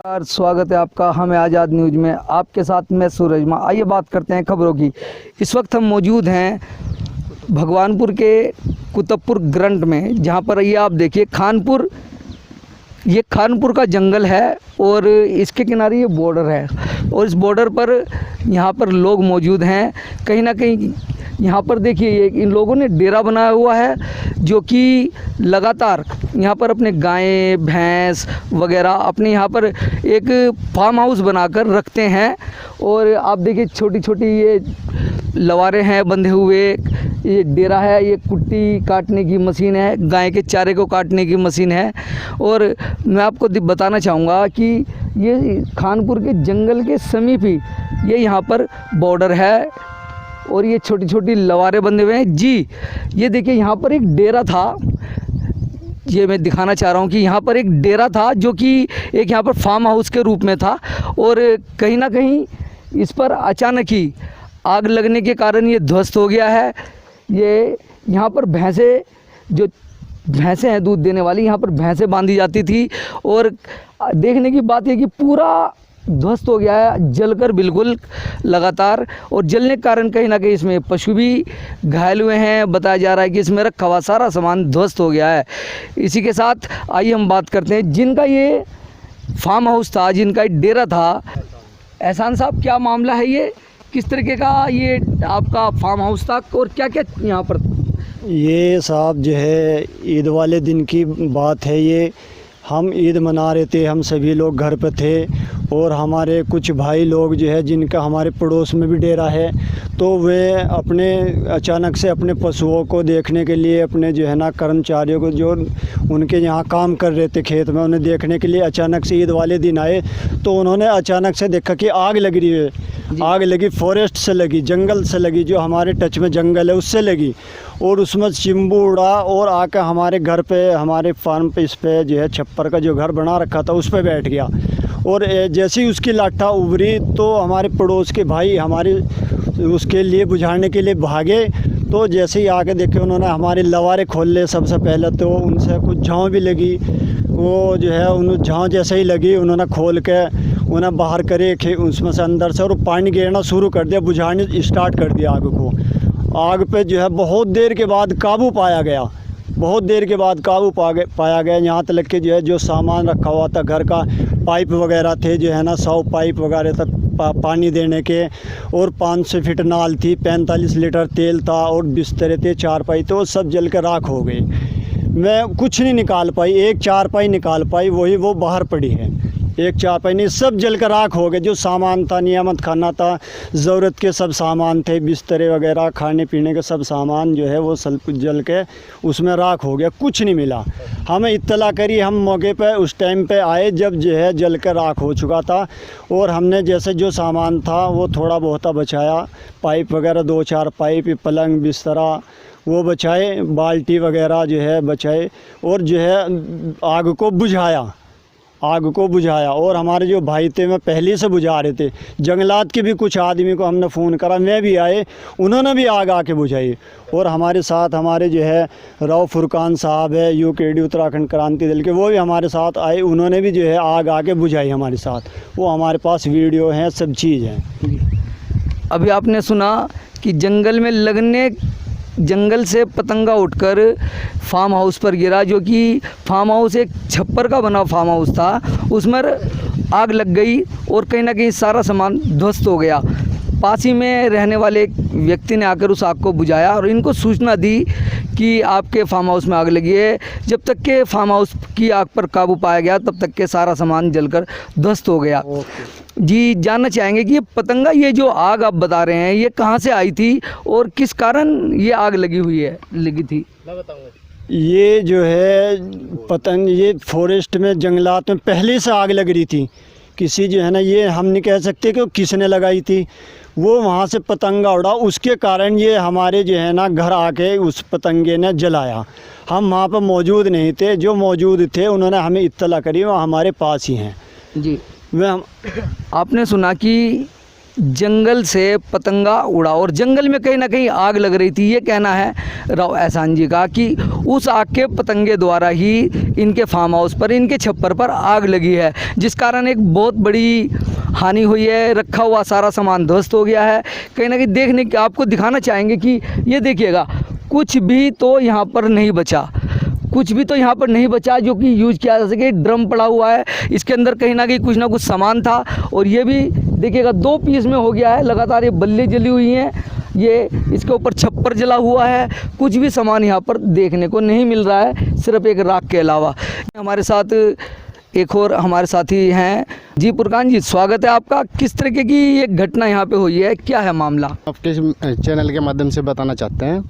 नमस्कार, स्वागत है आपका हमें आज़ाद न्यूज़ में। आपके साथ मैं सूरज माँ। आइए बात करते हैं खबरों की। इस वक्त हम मौजूद हैं भगवानपुर के कुतुबपुर ग्रंट में, जहां पर ये आप देखिए ये खानपुर का जंगल है और इसके किनारे ये बॉर्डर है और इस बॉर्डर पर यहाँ पर लोग मौजूद हैं। कहीं ना कहीं यहाँ पर देखिए ये इन लोगों ने डेरा बनाया हुआ है, जो कि लगातार यहाँ पर अपने गायें भैंस वगैरह अपने यहाँ पर एक फार्म हाउस बनाकर रखते हैं। और आप देखिए छोटी छोटी ये लवारे हैं बंधे हुए, ये डेरा है, ये कुट्टी काटने की मशीन है, गाय के चारे को काटने की मशीन है। और मैं आपको बताना चाहूँगा कि ये खानपुर के जंगल के समीप ही ये यहाँ पर बॉर्डर है और ये छोटी छोटी लवारे बंधे हुए हैं। जी ये देखिए यहाँ पर एक डेरा था, ये मैं दिखाना चाह रहा हूँ कि यहाँ पर एक डेरा था जो कि एक यहाँ पर फार्म हाउस के रूप में था और कहीं ना कहीं इस पर अचानक ही आग लगने के कारण ये ध्वस्त हो गया है। ये यहाँ पर भैंसें हैं दूध देने वाली, यहाँ पर भैंसें बांधी जाती थी और देखने की बात है कि पूरा ध्वस्त हो गया है, जलकर बिल्कुल लगातार। और जलने के कारण कहीं ना कहीं इसमें पशु भी घायल हुए हैं। बताया जा रहा है कि इसमें रखा हुआ सारा सामान ध्वस्त हो गया है। इसी के साथ आइए हम बात करते हैं जिनका ये फार्म हाउस था, जिनका ये डेरा था। एहसान साहब, क्या मामला है ये? किस तरीके का ये आपका फार्म हाउस था और क्या क्या यहाँ पर? ये साहब जो है ईद वाले दिन की बात है। ये हम ईद मना रहे थे, हम सभी लोग घर पर थे और हमारे कुछ भाई लोग जो है जिनका हमारे पड़ोस में भी डेरा है, तो वे अपने अचानक से अपने पशुओं को देखने के लिए अपने जो है ना कर्मचारियों को जो उनके यहाँ काम कर रहे थे खेत में, उन्हें देखने के लिए अचानक से ईद वाले दिन आए। तो उन्होंने अचानक से देखा कि आग लग रही है। आग लगी, फॉरेस्ट से लगी, जंगल से लगी, जो हमारे टच में जंगल है उससे लगी और उसमें चिंबू उड़ा और आकर हमारे घर पे, हमारे फार्म पे, इस पे जो है छप्पर का जो घर बना रखा था उस पे बैठ गया। और जैसे ही उसकी लाठा उभरी तो हमारे पड़ोस के भाई हमारे उसके लिए बुझाने के लिए भागे। तो जैसे ही आके देखे उन्होंने हमारे लवारे खोल ले। सबसे पहले तो उनसे कुछ झाँव भी लगी, वो जो है उन झाँव जैसे ही लगी उन्होंने खोल के उन्हें बाहर करे उसमें से अंदर से, और पानी गिरना शुरू कर दिया, बुझाने स्टार्ट कर दिया आग को। आग पे जो है बहुत देर के बाद काबू पाया गया, बहुत देर के बाद काबू पाया गया। यहाँ तक कि जो है जो सामान रखा हुआ था घर का, पाइप वगैरह थे जो है ना 100 पाइप वगैरह तक पानी देने के, और 500 फीट नाल थी, 45 लीटर तेल था और बिस्तरे थे, चारपाई थे, वो सब जल कर राख हो गई। मैं कुछ नहीं निकाल पाई, एक चारपाई निकाल पाई, वही वो बाहर पड़ी है। एक चारपाई नहीं, सब जल कर राख हो गए। जो सामान था, नियामत खाना था, ज़रूरत के सब सामान थे, बिस्तरे वगैरह, खाने पीने के सब सामान जो है वो सब कुछ जल के उसमें राख हो गया, कुछ नहीं मिला। हमें इत्तला करी, हम मौके पे उस टाइम पे आए जब जो है जल कर राख हो चुका था। और हमने जैसे जो सामान था वो थोड़ा बहुत बचाया, पाइप वगैरह 2-4 पाइप, पलंग बिस्तरा वो बचाए, बाल्टी वगैरह जो है बचाए और जो है आग को बुझाया। और हमारे जो भाई थे मैं पहले से बुझा रहे थे। जंगलात के भी कुछ आदमी को हमने फ़ोन करा, मैं भी आए, उन्होंने भी आग आके बुझाई। और हमारे साथ हमारे जो है राव फुरकान साहब है UKD उत्तराखंड क्रांति दल के, वो भी हमारे साथ आए, उन्होंने भी जो है आग आके बुझाई हमारे साथ। वो हमारे पास वीडियो हैं, सब चीज़ हैं। अभी आपने सुना कि जंगल से पतंगा उठकर फार्म हाउस पर गिरा, जो कि फार्म हाउस एक छप्पर का बना फार्म हाउस था, उसमें आग लग गई और कहीं ना कहीं सारा सामान ध्वस्त हो गया। पास ही में रहने वाले एक व्यक्ति ने आकर उस आग को बुझाया और इनको सूचना दी कि आपके फार्म हाउस में आग लगी है। जब तक के फार्म हाउस की आग पर काबू पाया गया तब तक के सारा सामान जलकर ध्वस्त हो गया। जी जानना चाहेंगे कि ये पतंगा, ये जो आग आप बता रहे हैं, ये कहाँ से आई थी और किस कारण ये आग लगी थी? ये जो है पतंग, ये फॉरेस्ट में जंगलात में पहले से आग लग रही थी। किसी जो है ना, ये हम नहीं कह सकते कि किसने लगाई थी, वो वहाँ से पतंगा उड़ा, उसके कारण ये हमारे जो है ना घर आके उस पतंगे ने जलाया। हम वहाँ पर मौजूद नहीं थे, जो मौजूद थे उन्होंने हमें इत्तला करी, वो हमारे पास ही हैं। जी आपने सुना कि जंगल से पतंगा उड़ा और जंगल में कहीं ना कहीं आग लग रही थी। ये कहना है राव एहसान जी का कि उस आग के पतंगे द्वारा ही इनके फार्म हाउस पर, इनके छप्पर पर आग लगी है, जिस कारण एक बहुत बड़ी हानि हुई है। रखा हुआ सारा सामान ध्वस्त हो गया है। कहीं ना कहीं देखने के आपको दिखाना चाहेंगे कि ये देखिएगा, कुछ भी तो यहाँ पर नहीं बचा, कुछ भी तो यहाँ पर नहीं बचा जो कि यूज़ किया जा सके। ड्रम पड़ा हुआ है, इसके अंदर कहीं ना कुछ सामान था और ये भी देखिएगा 2 पीस में हो गया है। लगातार ये बल्ली जली हुई हैं, ये इसके ऊपर छप्पर जला हुआ है। कुछ भी सामान यहाँ पर देखने को नहीं मिल रहा है, सिर्फ एक राख के अलावा। हमारे साथ एक और हमारे साथी हैं जी। फुरकान जी, स्वागत है आपका। किस तरीके की ये घटना यहाँ पे हुई है, क्या है मामला? आपके चैनल के माध्यम से बताना चाहते हैं।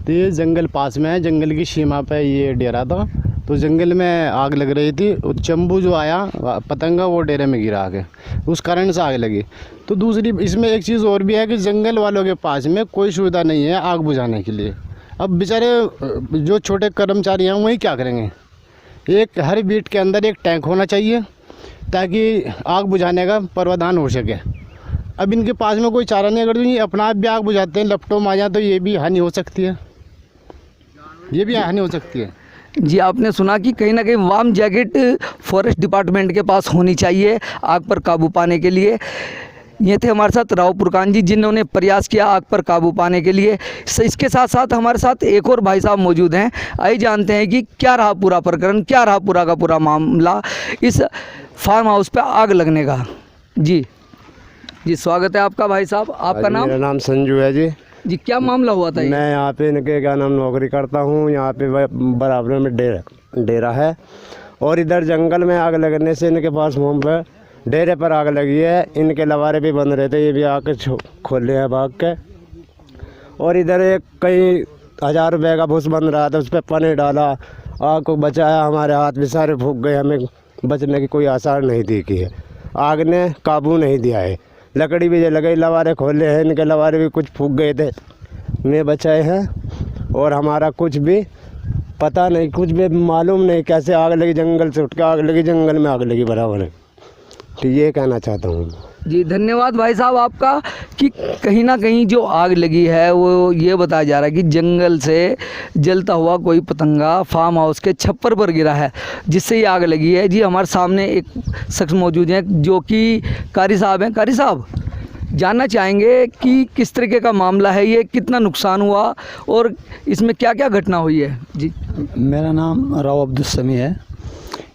तो ये जंगल पास में है, जंगल की सीमा पे ये डेरा था। तो जंगल में आग लग रही थी, चंबू जो आया पतंगा वो डेरे में गिरा आगे, उस कारण से आग लगी। तो दूसरी इसमें एक चीज़ और भी है कि जंगल वालों के पास में कोई सुविधा नहीं है आग बुझाने के लिए। अब बेचारे जो छोटे कर्मचारी हैं वही क्या करेंगे। एक हर बीट के अंदर एक टैंक होना चाहिए ताकि आग बुझाने का प्रावधान हो सके। अब इनके पास में कोई चारा नहीं, अगर तो ये अपना आप भी आग बुझाते हैं, लपटों आ जाए तो ये भी हानि हो सकती है, ये भी हानि हो सकती है। जी, आपने सुना कि कहीं ना कहीं वार्म जैकेट फॉरेस्ट डिपार्टमेंट के पास होनी चाहिए आग पर काबू पाने के लिए। ये थे हमारे साथ राव फुरकान जी, जिन्होंने प्रयास किया आग पर काबू पाने के लिए। इसके साथ साथ हमारे साथ एक और भाई साहब मौजूद हैं। आइए जानते हैं कि क्या रहा पूरा प्रकरण, क्या रहा पूरा का पूरा मामला इस फार्म हाउस पे आग लगने का। जी जी, स्वागत है आपका भाई साहब। आपका नाम? मेरा नाम संजू है जी। जी, क्या मामला हुआ था? मैं यहाँ पे इनके क्या नाम नौकरी करता हूँ। यहाँ पे बराबर में डेरा है और इधर जंगल में आग लगने से इनके पास होम पर डेरे पर आग लगी है। इनके लवारे भी बंद रहते, ये भी आके खोले हैं भाग के। और इधर एक कई 1000 रुपये का भूस बन रहा था, उस पर पानी डाला, आग को बचाया। हमारे हाथ भी सारे फूक गए, हमें बचने की कोई आसार नहीं दिखी है। आग ने काबू नहीं दिया है। लकड़ी भी जल गई, लवारे खोले हैं, इनके लवारे भी कुछ फूक गए थे, में बचाए हैं। और हमारा कुछ भी पता नहीं, कुछ भी मालूम नहीं कैसे आग लगी। जंगल से उठ के आग लगी, जंगल में आग लगी बराबर है। तो ये कहना चाहता हूँ जी। धन्यवाद भाई साहब आपका कि कहीं ना कहीं जो आग लगी है वो ये बताया जा रहा है कि जंगल से जलता हुआ कोई पतंगा फार्म हाउस के छप्पर पर गिरा है, जिससे ये आग लगी है। जी, हमारे सामने एक शख्स मौजूद हैं जो कि कारी साहब हैं। कारी साहब, जानना चाहेंगे कि किस तरीके का मामला है, ये कितना नुकसान हुआ और इसमें क्या क्या घटना हुई है? जी, मेरा नाम राव अब्दुल समी है।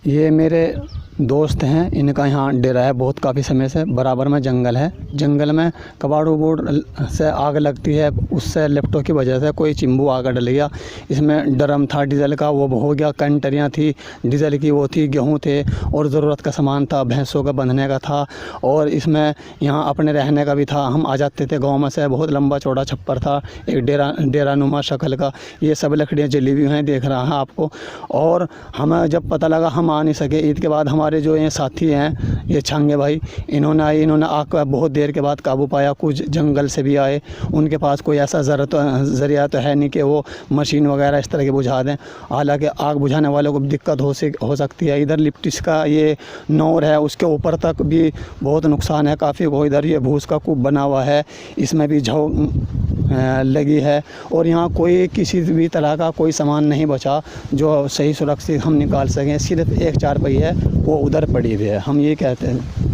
ये मेरे दोस्त हैं, इनका यहाँ डेरा है बहुत काफ़ी समय से। बराबर में जंगल है, जंगल में कबाड़ उबाड़ से आग लगती है, उससे लेफ्टों की वजह से कोई चिंबू आग डल गया। इसमें ड्रम था डीजल का, वो हो गया। कंटरियाँ थी डीजल की, वो थी। गेहूँ थे और ज़रूरत का सामान था, भैंसों का बंधने का था। और इसमें यहाँ अपने रहने का भी था। हम आ जाते थे गाँव में से, बहुत लंबा चौड़ा छप्पर था, एक डेरा नुमा शक्ल का। ये सब लकड़ियाँ जली हुई हैं, देख रहा है आपको। और हमें जब पता लगा, हम आ नहीं सके। ईद के बाद हमारे जो ये साथी हैं, ये छांगे भाई, इन्होंने आग बहुत देर के बाद काबू पाया। कुछ जंगल से भी आए, उनके पास कोई ऐसा ज़रिया तो है नहीं कि वो मशीन वगैरह इस तरह के बुझा दें। हालांकि आग बुझाने वालों को दिक्कत हो सकती है। इधर लिप्टिस का ये नौर है, उसके ऊपर तक भी बहुत नुकसान है काफ़ी को। इधर ये भूस का कूप बना हुआ है, इसमें भी झौ लगी है। और यहाँ कोई किसी भी तरह का कोई सामान नहीं बचा जो सही सुरक्षित हम निकाल सकें। सिर्फ एक 4 पहिए है, वो उधर पड़ी हुई है, हम ये कहते हैं।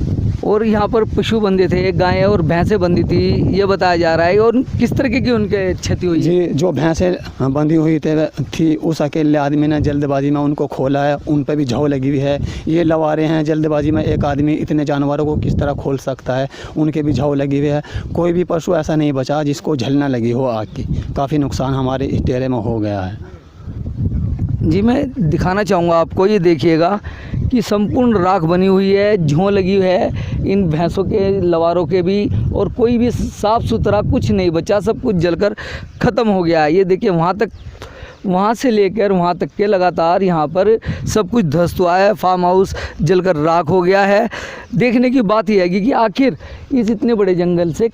और यहाँ पर पशु बंधे थे, गायें और भैंसें बंधी थी, ये बताया जा रहा है। और किस तरीके की उनके क्षति हुई? जी, जो भैंसें बंधी हुई थी उस अकेले आदमी ने जल्दबाजी में उनको खोला है, उन पर भी झौ लगी हुई है। ये लवारे हैं, जल्दबाजी में एक आदमी इतने जानवरों को किस तरह खोल सकता है, उनके भी झौ लगी हुई है। कोई भी पशु ऐसा नहीं बचा जिसको झलना लगी हो आग की। काफ़ी नुकसान हमारे इस डेरे में हो गया है। जी, मैं दिखाना चाहूँगा आपको, ये देखिएगा कि संपूर्ण राख बनी हुई है, झों लगी हुई है इन भैंसों के लवारों के भी। और कोई भी साफ़ सुथरा कुछ नहीं बचा, सब कुछ जलकर ख़त्म हो गया है। ये देखिए, वहाँ से लेकर वहाँ तक के लगातार यहाँ पर सब कुछ ध्वस्त हुआ है। फार्म हाउस जलकर राख हो गया है। देखने की बात यह है कि आखिर इस इतने बड़े जंगल से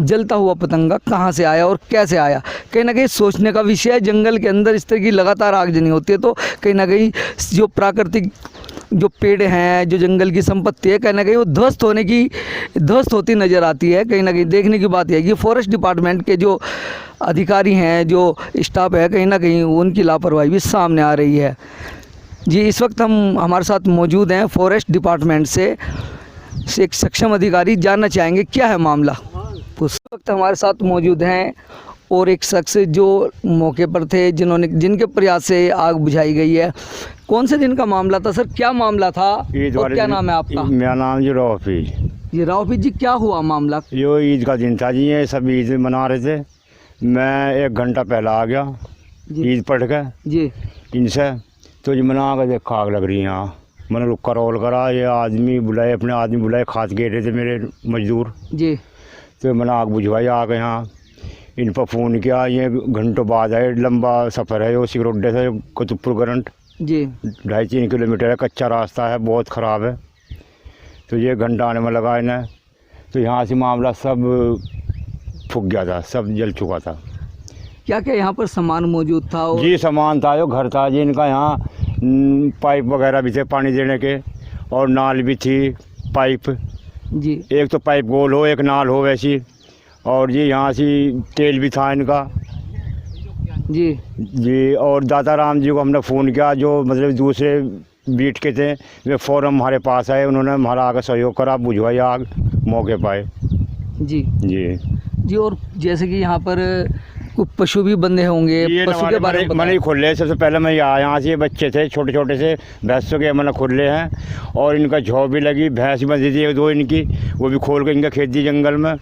जलता हुआ पतंगा कहाँ से आया और कैसे आया। कहीं ना कहीं सोचने का विषय है। जंगल के अंदर इस तरह की लगातार आगजनी होती है तो कहीं ना कहीं जो प्राकृतिक जो पेड़ हैं, जो जंगल की संपत्ति है, कहीं ना कहीं वो ध्वस्त होती नज़र आती है। कहीं ना कहीं देखने की बात है कि फॉरेस्ट डिपार्टमेंट के जो अधिकारी हैं, जो स्टाफ है, कहीं ना कहीं उनकी लापरवाही भी सामने आ रही है। जी, इस वक्त हमारे साथ मौजूद हैं फॉरेस्ट डिपार्टमेंट से एक सक्षम अधिकारी। जानना चाहेंगे क्या है मामला। उस वक्त हमारे साथ मौजूद हैं और एक शख्स जो मौके पर थे, जिनके प्रयास से आग बुझाई गई है। कौन से दिन का मामला था सर, क्या मामला था और क्या नाम है आपका? मेरा नाम जी रौफीज। ये रावफी जी, क्या हुआ मामला? यो ईद का दिन था जी, ये सब ईद मना रहे थे। मैं 1 घंटा पहला आ गया ईद पढ़ के जी इनसे, तो जी मना कर देखा आग लग रही है यहाँ। मैंने रुका रोल करा, ये आदमी बुलाए, अपने आदमी बुलाए, खाद गे रहे थे मेरे मजदूर जी। तो मैंने आग बुझवाई। आ गए यहाँ, इन पर फ़ोन किया, ये घंटों बाद आए। लंबा सफ़र है, वो सिगरोडे से कुतुबपुर करंट जी 2.5-3 किलोमीटर है, कच्चा रास्ता है, बहुत ख़राब है। तो ये घंटा आने में लगा इन्हें, तो यहाँ से मामला सब फूक गया था, सब जल चुका था। क्या क्या यहाँ पर सामान मौजूद था? और जी सामान था, जो घर था जी इनका, यहाँ पाइप वगैरह भी थे पानी देने के, और नाल भी थी पाइप। जी एक तो पाइप गोल हो, एक नाल हो वैसी। और जी यहाँ से तेल भी था इनका जी जी। और दाता राम जी को हमने फ़ोन किया, जो मतलब दूसरे बीट के थे, वे फ़ौरन हमारे पास आए। उन्होंने हमारा आगे सहयोग करा, बुझवाई आग मौके पाए जी जी जी। और जैसे कि यहाँ पर कुछ पशु भी बंधे होंगे, ये पशु के बारे में मैंने ही खोले। सबसे पहले मैं यहाँ से, ये बच्चे थे छोटे छोटे से भैंसों के, मैंने खोले हैं। और इनका झौ भी लगी, भैंस बंधी थी 1-2 इनकी, वो भी खोल के इनका खेत दी जंगल में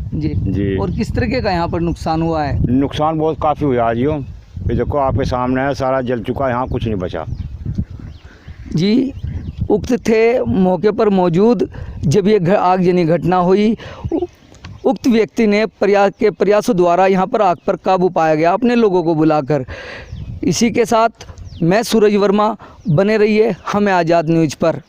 जी जी। और किस तरीके का यहाँ पर नुकसान हुआ है? नुकसान बहुत काफ़ी हुआ आज यो, ये देखो आपके सामने है, सारा जल चुका, यहाँ कुछ नहीं बचा जी। उक्त थे मौके पर मौजूद जब ये आगजनी घटना हुई। उक्त व्यक्ति ने प्रयासों द्वारा यहाँ पर आग पर काबू पाया गया अपने लोगों को बुलाकर। इसी के साथ मैं सूरज वर्मा, बने रहिए हमें आज़ाद न्यूज़ पर।